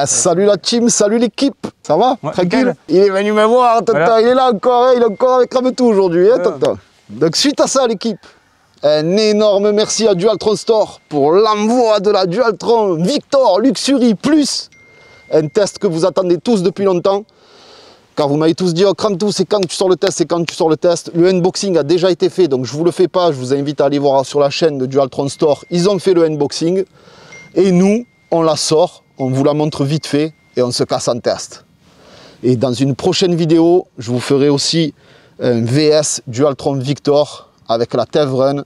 Salut la team, salut l'équipe, ça va? Ouais, tranquille? nickel. Il est venu me voir, tonton, Voilà. il est là encore, hein, il est encore avec Rametou aujourd'hui, hein, tonton. Donc suite à ça l'équipe, un énorme merci à Dualtron Store pour l'envoi de la Dualtron Victor Luxury Plus. Un test que vous attendez tous depuis longtemps. Car vous m'avez tous dit, oh, Rametou, c'est quand tu sors le test, c'est quand tu sors le test. Le unboxing a déjà été fait, donc je ne vous le fais pas. Je vous invite à aller voir sur la chaîne de Dualtron Store. Ils ont fait le unboxing. Et nous, on la sort, on vous la montre vite fait et on se casse en test. Et dans une prochaine vidéo, je vous ferai aussi un VS Dualtron Victor avec la Tevrun.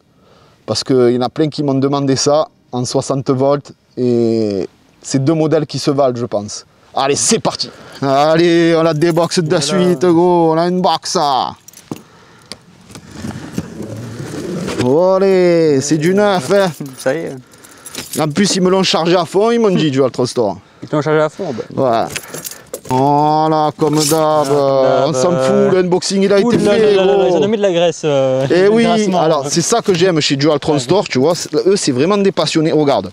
Parce qu'il y en a plein qui m'ont demandé ça en 60 volts. Et c'est deux modèles qui se valent, je pense. Allez, c'est parti. Allez, on la déboxe de suite, gros. On a une box, ça. Oh, allez, c'est du neuf, hein. Ça y est. En plus, ils me l'ont chargé à fond, ils m'ont dit, Dualtron Store. Ils t'ont chargé à fond. Ouais. Voilà, comme d'hab. On s'en fout, le unboxing, il a été fait, gros. Ils ont mis de la graisse. Et oui, alors c'est ça que j'aime chez Dualtron Store, tu vois. Eux, c'est vraiment des passionnés. Regarde,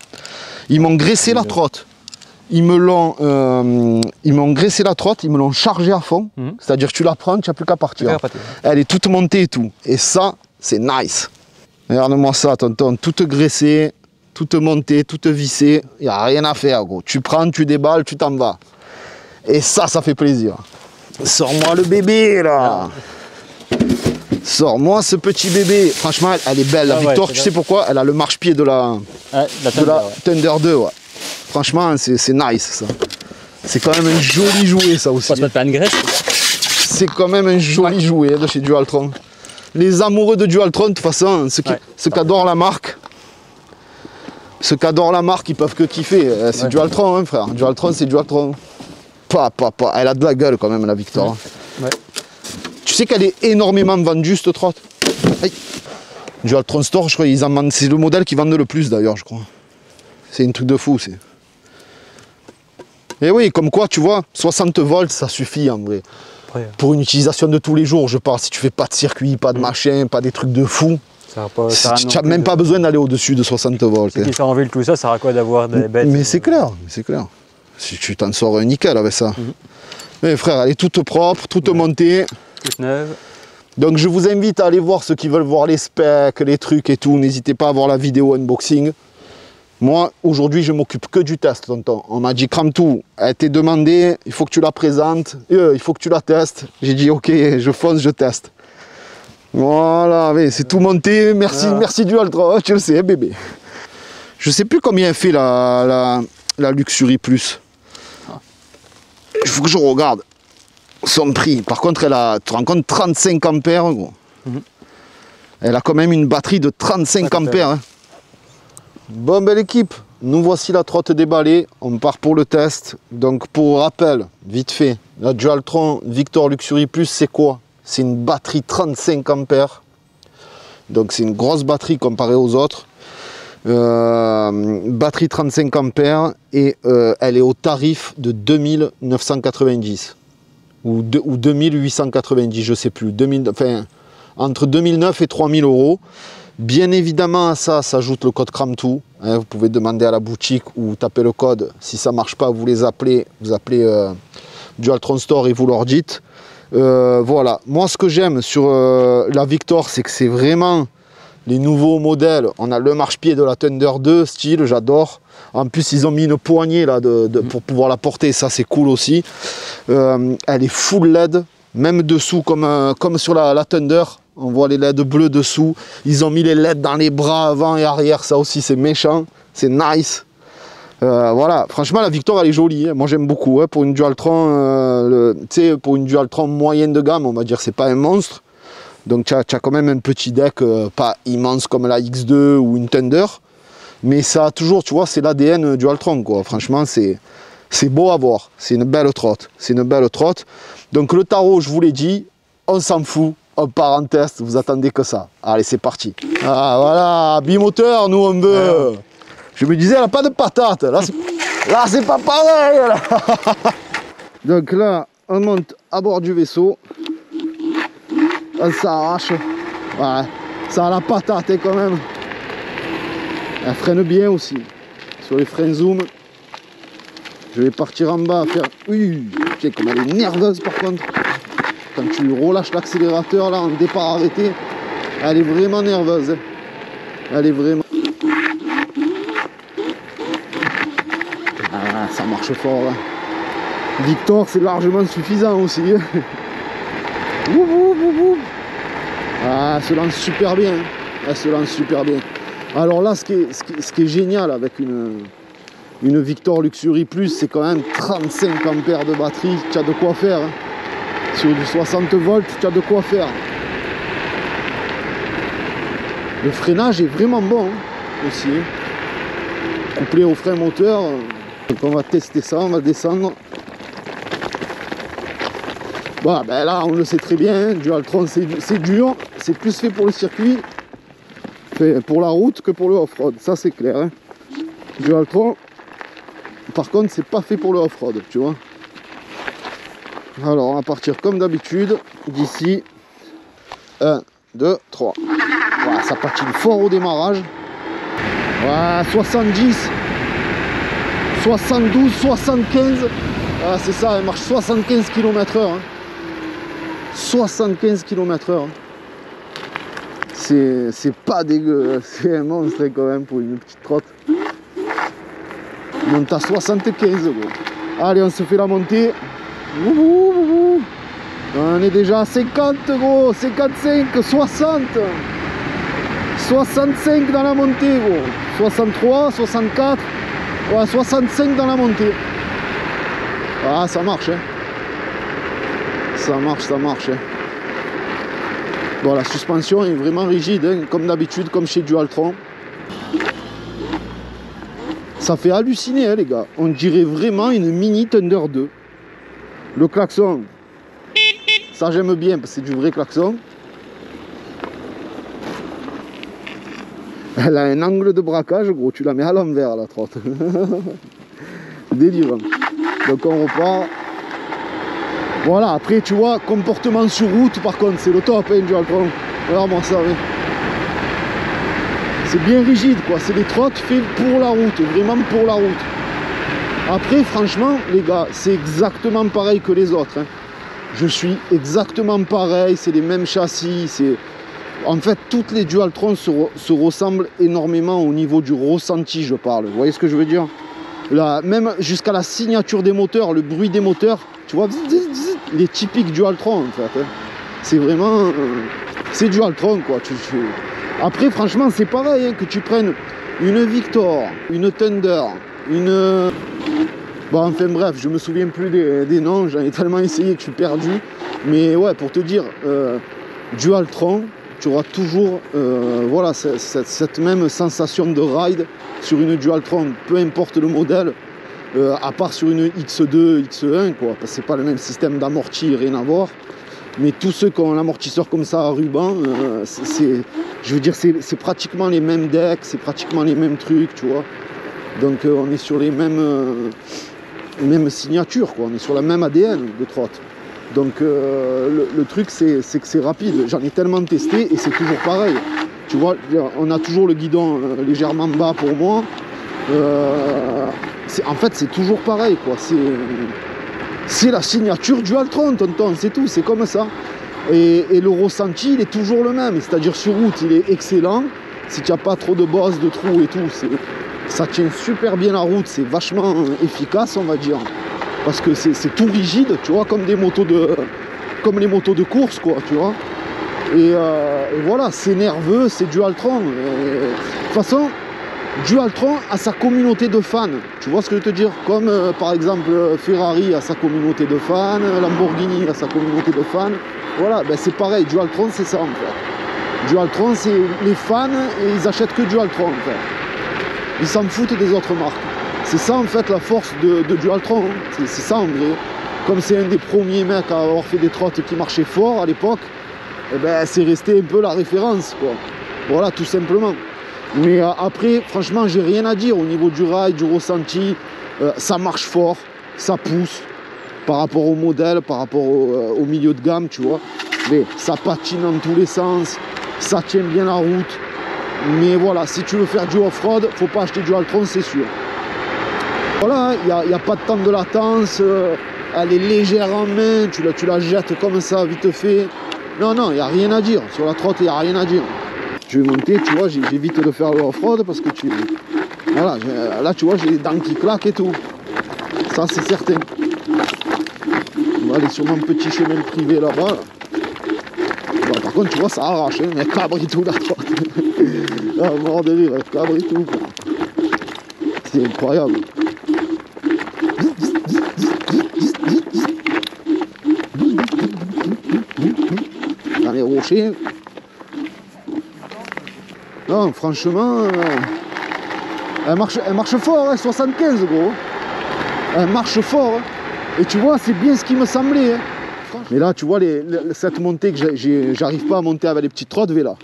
ils m'ont graissé la trotte. Ils m'ont graissé la trotte, ils me l'ont chargé à fond. C'est-à-dire que tu la prends, tu n'as plus qu'à partir. Elle est toute montée et tout. Et ça, c'est nice. Regarde-moi ça, tonton. Toute graissée, toute montée, toute vissée. Il n'y a rien à faire, gros. Tu prends, tu déballes, tu t'en vas. Et ça fait plaisir. Sors-moi le bébé, là. Sors-moi ce petit bébé. Franchement, elle est belle. La Victor, tu sais pourquoi? Elle a le marche-pied de la Thunder 2, ouais. Franchement, c'est nice, ça. C'est quand même un joli jouet, ça aussi. On va se mettre plein de graisse. C'est quand même un joli jouet de chez Dualtron. Les amoureux de Dualtron, de toute façon, ceux qui adorent la marque, ils peuvent que kiffer. C'est Dualtron, hein, frère. Dualtron, c'est Dualtron. Elle a de la gueule quand même, la Victor. Ouais. Tu sais qu'elle est énormément vendue, cette trotte. Aïe. Dualtron Store, je crois, c'est le modèle qu'ils vendent le plus d'ailleurs, je crois. C'est un truc de fou, c'est. Et oui, comme quoi, tu vois, 60 volts, ça suffit en vrai. Ouais. Pour une utilisation de tous les jours, je parle. Si tu fais pas de circuit, pas de machin, pas des trucs de fou, tu n'as même pas besoin d'aller au-dessus de 60 volts. Ceux qui sont en ville, tout ça, ça sert à quoi d'avoir des bêtes? Mais c'est clair, c'est clair. Si tu t'en sors nickel avec ça. Mais frère, elle est toute propre, toute montée. Toute neuve. Donc je vous invite à aller voir ceux qui veulent voir les specs, les trucs et tout. N'hésitez pas à voir la vidéo unboxing. Moi, aujourd'hui, je m'occupe que du test, tonton. On m'a dit, Rametou, elle t'est demandé, il faut que tu la présentes, il faut que tu la testes. J'ai dit, ok, je fonce, je teste. Voilà, c'est tout monté. Merci, merci Dualtron, tu le sais, bébé. Je sais plus combien elle fait la Luxury Plus. Il faut que je regarde son prix. Par contre, tu te rends compte, 35 ampères, gros. Elle a quand même une batterie de 35 ampères. Hein. Bon, belle équipe, nous voici la trotte déballée. On part pour le test. Donc, pour rappel, vite fait, la Dualtron Victor Luxury Plus, c'est quoi? C'est une batterie 35 ampères. Donc, c'est une grosse batterie comparée aux autres. Batterie 35 ampères et elle est au tarif de 2990 ou 2890, je sais plus, entre 2009 et 3000 euros. Bien évidemment à ça s'ajoute le code Rametou, hein, vous pouvez demander à la boutique ou taper le code. Si ça marche pas, vous appelez Dualtron Store et vous leur dites. Voilà, moi ce que j'aime sur la Victor, c'est que c'est vraiment les nouveaux modèles. On a le marche-pied de la Thunder 2 style, j'adore. En plus, ils ont mis une poignée là pour pouvoir la porter, ça c'est cool aussi. Elle est full LED, même dessous comme sur la Thunder. On voit les LED bleus dessous. Ils ont mis les LED dans les bras avant et arrière, ça aussi c'est méchant, c'est nice. Voilà, franchement la Victor elle est jolie, hein. Moi j'aime beaucoup, hein. Pour une Dualtron, pour une Dualtron moyenne de gamme, on va dire c'est pas un monstre. Donc tu as quand même un petit deck, pas immense comme la X2 ou une Thunder, mais ça a toujours, tu vois, c'est l'ADN Dualtron quoi. Franchement c'est beau à voir, c'est une belle trotte, Donc le tarot, je vous l'ai dit, on s'en fout, on part en test, vous attendez que ça. Allez c'est parti. Ah voilà, bimoteur, nous on veut. Je me disais, elle n'a pas de patate, là c'est pas pareil là. Donc là, on monte à bord du vaisseau. On s'arrache. Ouais, ça a la patate quand même. Elle freine bien aussi. Sur les freins zoom. Je vais partir en bas à faire... Oui, tiens, comme elle est nerveuse par contre. Quand tu relâches l'accélérateur là en départ arrêté, elle est vraiment nerveuse. Hein. Elle est vraiment... Ah, ça marche fort là. Victor, c'est largement suffisant aussi. Ah, elle se lance super bien. Elle se lance super bien. Alors là, ce qui est génial avec une Victor Luxury Plus, c'est quand même 35 ampères de batterie. Tu as de quoi faire. Hein. Sur du 60 volts, tu as de quoi faire. Le freinage est vraiment bon hein, aussi. Couplé au frein moteur. Donc on va tester ça, on va descendre. Bon, ben là, on le sait très bien, hein, Dualtron c'est dur, c'est plus fait pour le circuit, fait pour la route que pour le off-road, ça c'est clair. Hein. Dualtron, par contre, c'est pas fait pour le off-road, tu vois. Alors, on va partir comme d'habitude, d'ici 1, 2, 3. Voilà, ça patine fort au démarrage. Voilà, 70, 72, 75. Voilà, c'est ça, elle marche 75 km/h. Hein. 75 km/h. C'est pas dégueu, c'est un monstre quand même pour une petite trotte. On monte à 75 gros. Allez, on se fait la montée. On est déjà à 50 gros, 55, 60. 65 dans la montée gros. 63, 64, ouais, 65 dans la montée. Ah, ça marche hein. Ça marche. Hein. Bon, la suspension est vraiment rigide, hein, comme d'habitude, comme chez Dualtron. Ça fait halluciner, hein, les gars. On dirait vraiment une Mini Thunder 2. Le klaxon, ça j'aime bien, parce que c'est du vrai klaxon. Elle a un angle de braquage, gros. Tu la mets à l'envers, la trotte. Délirant. Donc on repart. Voilà, après tu vois, comportement sur route par contre, c'est le top, hein, Dualtron. Vraiment ça, oui. C'est bien rigide, quoi. C'est des trottes faites pour la route, vraiment pour la route. Après, franchement, les gars, c'est exactement pareil que les autres. Hein. Je suis exactement pareil, c'est les mêmes châssis. En fait, toutes les Dualtron se ressemblent énormément au niveau du ressenti, je parle. Vous voyez ce que je veux dire? Là, même jusqu'à la signature des moteurs, le bruit des moteurs, tu vois, les typiques Dualtron en fait. Hein. C'est vraiment... c'est Dualtron quoi. Après franchement c'est pareil, hein, que tu prennes une Victor, une Thunder, une... Bon enfin bref, je me souviens plus des noms, j'en ai tellement essayé que je suis perdu. Mais ouais, pour te dire, Dualtron, tu auras toujours voilà, cette même sensation de ride sur une Dualtron, peu importe le modèle. À part sur une X2, X1, quoi, parce que c'est pas le même système d'amorti, rien à voir. Mais tous ceux qui ont l'amortisseur comme ça à ruban, je veux dire, c'est pratiquement les mêmes decks, c'est pratiquement les mêmes trucs, tu vois. Donc on est sur les mêmes signatures, quoi. On est sur la même ADN de trotte. Donc le truc, c'est que c'est rapide. J'en ai tellement testé et c'est toujours pareil. Tu vois, on a toujours le guidon légèrement bas pour moi. En fait, c'est toujours pareil, quoi. C'est la signature Dualtron, tonton, c'est tout, c'est comme ça. Et le ressenti, il est toujours le même. C'est-à-dire sur route, il est excellent. Si tu n'as pas trop de bosses, de trous et tout, ça tient super bien la route. C'est vachement efficace, on va dire. Parce que c'est tout rigide, tu vois, comme les motos de course, quoi, tu vois. Et voilà, c'est nerveux, c'est Dualtron. De toute façon, Dualtron a sa communauté de fans, tu vois ce que je veux te dire? Comme par exemple Ferrari a sa communauté de fans, Lamborghini a sa communauté de fans. Voilà, ben c'est pareil, Dualtron c'est ça en fait. Dualtron c'est les fans et ils achètent que Dualtron en fait. Ils s'en foutent des autres marques. C'est ça en fait la force de Dualtron, hein. C'est ça en vrai. Comme c'est un des premiers mecs à avoir fait des trottes qui marchaient fort à l'époque, eh ben, c'est resté un peu la référence, quoi. Voilà, tout simplement. Mais après, franchement, j'ai rien à dire au niveau du ride, du ressenti. Ça marche fort, ça pousse par rapport au modèle, par rapport au milieu de gamme, tu vois. Mais ça patine dans tous les sens, ça tient bien la route. Mais voilà, si tu veux faire du off-road, faut pas acheter du Dualtron, c'est sûr. Voilà, il n'y a pas de temps de latence, elle est légère en main, tu la jettes comme ça, vite fait. Non, non, il n'y a rien à dire. Sur la trotte, il n'y a rien à dire. Je vais monter, tu vois, j'évite de faire le off-road parce que voilà, là, tu vois, j'ai les dents qui claquent et tout. Ça, c'est certain. On va aller sur mon petit chemin privé là-bas. Bon, par contre, tu vois, ça arrache, hein, mais cabre et tout, la trotte. Ah, mort de rire, cabre et tout. C'est incroyable. Dans les rochers. Non, franchement, elle marche fort, hein, 75 gros. Elle marche fort. Hein. Et tu vois, c'est bien ce qui me semblait. Hein. Mais là, tu vois, cette montée que j'arrive pas à monter avec les petites trottes, là.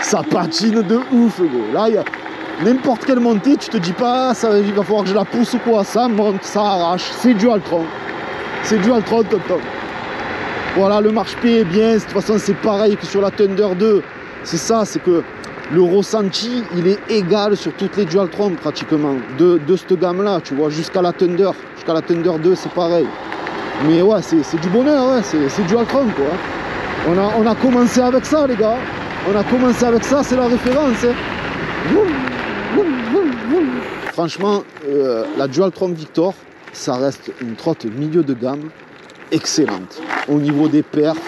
Ça patine de ouf, gros. Là, n'importe quelle montée, tu te dis pas, il va falloir que je la pousse ou quoi. Ça monte, ça arrache. C'est du Altron. C'est du Altron, top. Voilà, le marche-pied est bien. De toute façon, c'est pareil que sur la Thunder 2. C'est ça, c'est que le ressenti, il est égal sur toutes les Dualtron pratiquement. De cette gamme-là, tu vois, jusqu'à la Thunder. Jusqu'à la Thunder 2, c'est pareil. Mais ouais, c'est du bonheur, ouais, c'est Dualtron, quoi. On a commencé avec ça, les gars. On a commencé avec ça, c'est la référence. Hein. Franchement, la Dualtron Victor, ça reste une trotte milieu de gamme excellente. Au niveau des perfs,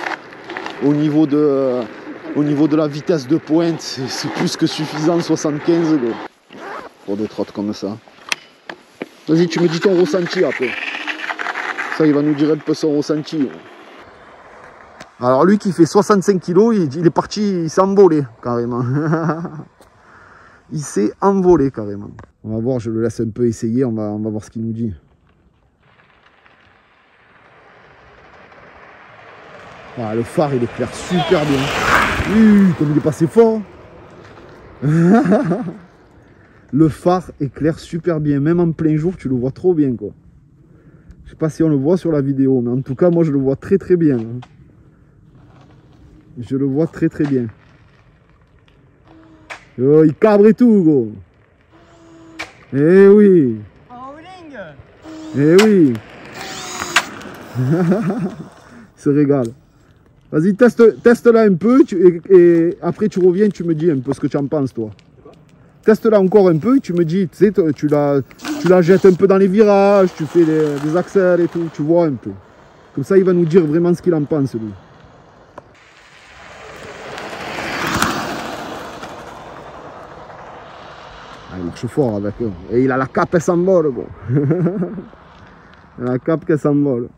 au niveau de la vitesse de pointe, c'est plus que suffisant, 75 gros. Pour des trottes comme ça. Vas-y, tu me dis ton ressenti après. Ça, il va nous dire un peu son ressenti. Gros. Alors lui qui fait 65 kg, il est parti, il s'est envolé carrément. Il s'est envolé carrément. On va voir, je le laisse un peu essayer, on va voir ce qu'il nous dit. Ah, le phare il éclaire super bien. Comme il est passé fort. Le phare éclaire super bien. Même en plein jour, tu le vois trop bien, quoi. Je sais pas si on le voit sur la vidéo, mais en tout cas, moi je le vois très très bien. Je le vois très très bien. Oh, il cabre et tout, gros. Eh oui. Eh oui. Il se régale. Vas-y, teste-la un peu et après tu reviens, tu me dis un peu ce que tu en penses, toi. Teste-la encore un peu, tu me dis, tu sais, tu la jettes un peu dans les virages, tu fais des accels et tout, tu vois un peu. Comme ça, il va nous dire vraiment ce qu'il en pense, lui. Ah, il marche fort avec eux. Et il a la cape, elle s'envole, gros. La cape qui s'envole.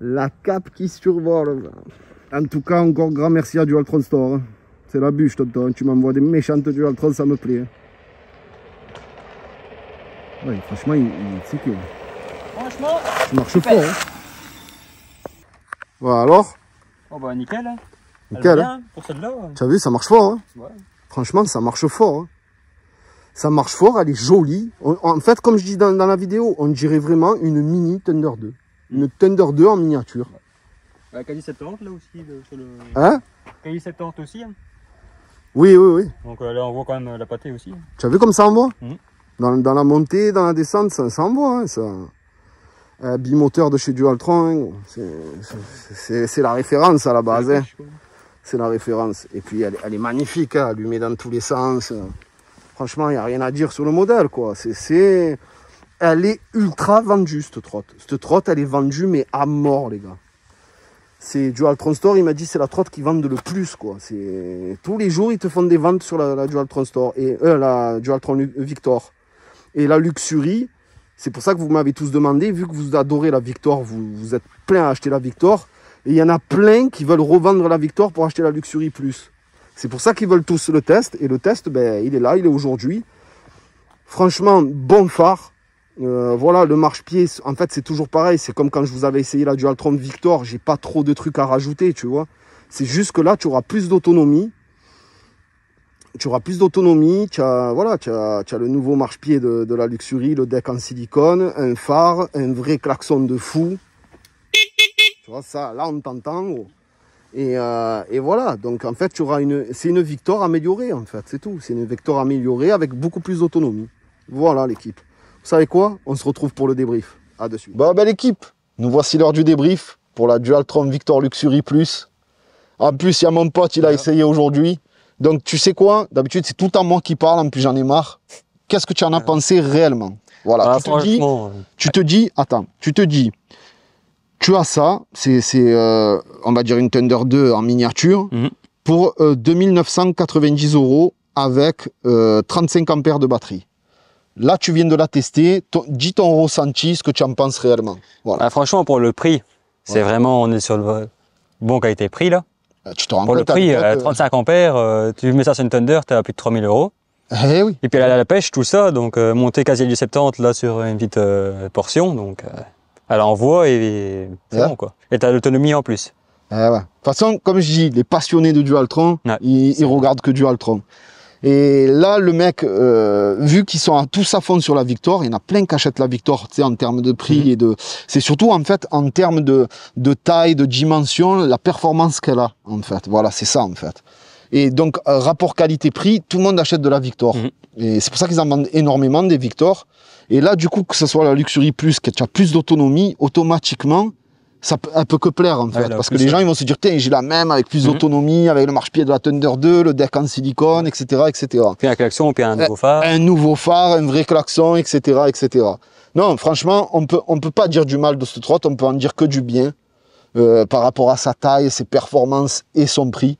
La cape qui survole. En tout cas, encore grand merci à Dualtron Store. Hein. C'est la bûche, tonton. Tu m'envoies des méchantes Dualtron, ça me plaît. Ouais, franchement, c'est que... Franchement, ça marche fort. Hein. Voilà, alors. Oh bah nickel. Hein. Nickel. Bien, pour celle-là. Tu as vu, ça marche fort. Hein. Ouais. Franchement, ça marche fort. Hein. Ça marche fort, elle est jolie. En fait, comme je dis dans la vidéo, on dirait vraiment une mini Thunder 2. Une Thunder 2 en miniature. Ouais, Kali 70 là aussi. Sur le... Hein? Kali 70 aussi. Hein. Oui. Donc là, on voit quand même la pâtée aussi. Hein. Tu as vu comme ça envoie? Dans la montée, dans la descente, ça envoie. Hein, ça. Bimoteur de chez Dualtron, hein. C'est la référence à la base. Hein. C'est la référence. Et puis elle est magnifique, hein, allumée dans tous les sens. Franchement, il n'y a rien à dire sur le modèle, quoi. Elle est ultra vendue, cette trotte. Cette trotte, elle est vendue, mais à mort, les gars. C'est Dualtron Store, il m'a dit, c'est la trotte qui vend le plus, quoi. Tous les jours, ils te font des ventes sur la Dualtron Store, et la Dualtron Victor. Et la Luxury, c'est pour ça que vous m'avez tous demandé, vu que vous adorez la Victor, vous êtes plein à acheter la Victor, et il y en a plein qui veulent revendre la Victor pour acheter la Luxury Plus. C'est pour ça qu'ils veulent tous le test. Et le test, ben, il est là, il est aujourd'hui. Franchement, bon phare. Voilà, le marche-pied, en fait, c'est toujours pareil. C'est comme quand je vous avais essayé la Dualtron Victor. J'ai pas trop de trucs à rajouter, tu vois. C'est juste que là, tu auras plus d'autonomie. Tu auras plus d'autonomie. Tu as le nouveau marche-pied de la Luxury, le deck en silicone, un phare, un vrai klaxon de fou. Tu vois, ça, là, on t'entend, gros. Et voilà, donc en fait, c'est une Victor améliorée, en fait, c'est tout. C'est une Victor améliorée avec beaucoup plus d'autonomie. Voilà l'équipe. savez quoi? On se retrouve pour le débrief. À de suite. Bon, ben l'équipe, nous voici l'heure du débrief pour la Dualtron Victor Luxury Plus. En plus, il y a mon pote, il a essayé aujourd'hui. Donc, tu sais quoi? D'habitude, c'est tout le temps moi qui parle, en plus j'en ai marre. Qu'est-ce que tu en as pensé réellement? Voilà, tu te dis, tu as ça, on va dire une Thunder 2 en miniature, pour 2990 € avec 35 ampères de batterie. Là, tu viens de la tester, dis ton ressenti, ce que tu en penses réellement. Voilà. Franchement, pour le prix, c'est vraiment, on est sur le bon qualité-prix là. Tu te rends pour compte, le prix, 35 ampères, tu mets ça sur une Thunder, tu as plus de 3000 €. Eh oui. Et puis elle a la pêche, tout ça, donc monter quasi du 70 là sur une petite portion, donc elle envoie et c'est bon quoi. Et tu as l'autonomie en plus. Eh ouais. De toute façon, comme je dis, les passionnés de Dualtron, ils regardent que Dualtron. Et là, le mec, vu qu'ils sont tous à fond sur la Victor, il y en a plein qui achètent la Victor, tu sais, en termes de prix et de... C'est surtout, en fait, en termes de taille, de dimension, la performance qu'elle a, en fait. Voilà, c'est ça, en fait. Et donc, rapport qualité-prix, tout le monde achète de la Victor. Et c'est pour ça qu'ils en vendent énormément, des Victor. Et là, du coup, que ce soit la Luxury Plus, qui a plus d'autonomie, automatiquement, elle peut que plaire, en fait. Parce que les gens, ils vont se dire, tiens, j'ai la même, avec plus d'autonomie, avec le marche-pied de la Thunder 2, le deck en silicone, etc., etc. Puis un klaxon, puis un nouveau phare. Un nouveau phare, un vrai klaxon, etc., etc. Non, franchement, on peut pas dire du mal de cette trotte, on peut en dire que du bien, par rapport à sa taille, ses performances et son prix.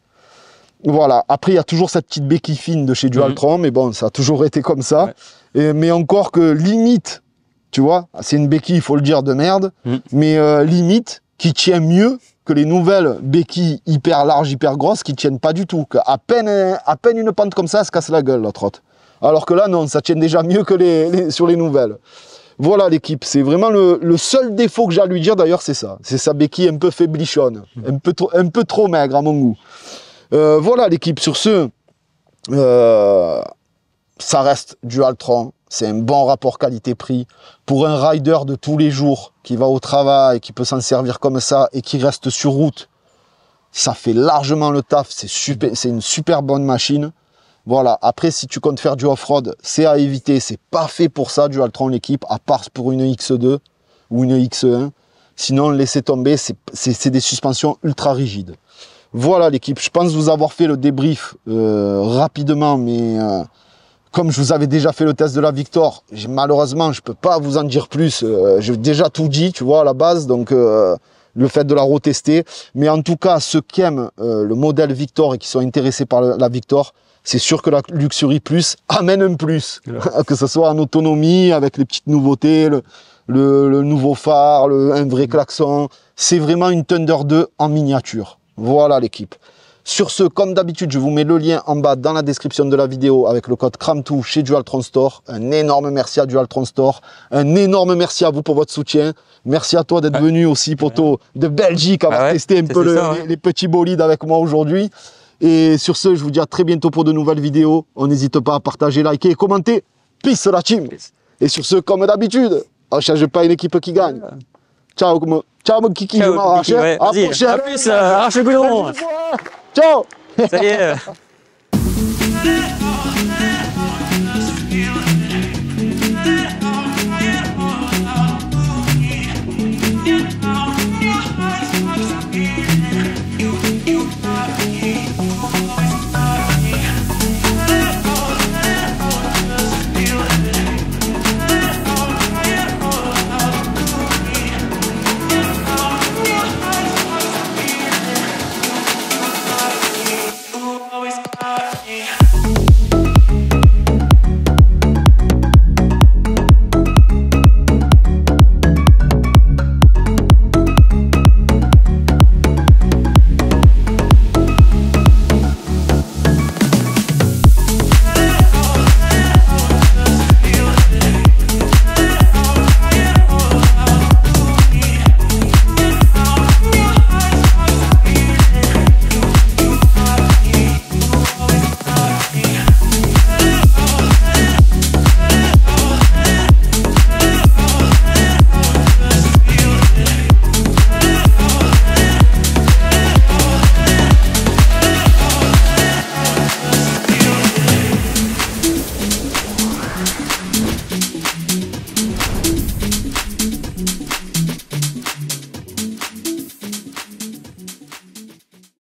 Voilà, après il y a toujours cette petite béquille fine de chez Dualtron, mais bon, ça a toujours été comme ça. Mais encore que limite, tu vois, c'est une béquille, il faut le dire, de merde, mais limite, qui tient mieux que les nouvelles béquilles hyper larges, hyper grosses, qui tiennent pas du tout. À peine une pente comme ça, elle se casse la gueule, la trotte. Alors que là, non, ça tient déjà mieux que sur les nouvelles. Voilà l'équipe, c'est vraiment le seul défaut que j'ai à lui dire d'ailleurs, c'est ça. C'est sa béquille un peu faiblichonne, un peu trop maigre à mon goût. Voilà l'équipe, sur ce, ça reste Dualtron, c'est un bon rapport qualité-prix. Pour un rider de tous les jours qui va au travail, qui peut s'en servir comme ça et qui reste sur route, ça fait largement le taf, c'est une super bonne machine. Voilà, après si tu comptes faire du off-road, c'est à éviter, c'est pas fait pour ça Dualtron l'équipe, à part pour une X2 ou une X1. Sinon laissez tomber, c'est des suspensions ultra rigides. Voilà l'équipe, je pense vous avoir fait le débrief rapidement, mais comme je vous avais déjà fait le test de la Victor, malheureusement je peux pas vous en dire plus, j'ai déjà tout dit, tu vois, à la base, donc le fait de la retester. Mais en tout cas, ceux qui aiment le modèle Victor et qui sont intéressés par la Victor, c'est sûr que la Luxury Plus amène un plus, que ce soit en autonomie, avec les petites nouveautés, le nouveau phare, un vrai klaxon, c'est vraiment une Thunder 2 en miniature. Voilà l'équipe. Sur ce, comme d'habitude, je vous mets le lien en bas dans la description de la vidéo avec le code CRAMTOU chez Dualtron Store. Un énorme merci à Dualtron Store. Un énorme merci à vous pour votre soutien. Merci à toi d'être venu aussi, poteau, de Belgique, avoir testé un peu les petits bolides avec moi aujourd'hui. Et sur ce, je vous dis à très bientôt pour de nouvelles vidéos. On n'hésite pas à partager, liker et commenter. Peace la team. Et sur ce, comme d'habitude, on ne change pas une équipe qui gagne. Ciao, ciao mon kiki, je m'arrache. À plus, arrache le goudron. Ciao. Ça y est.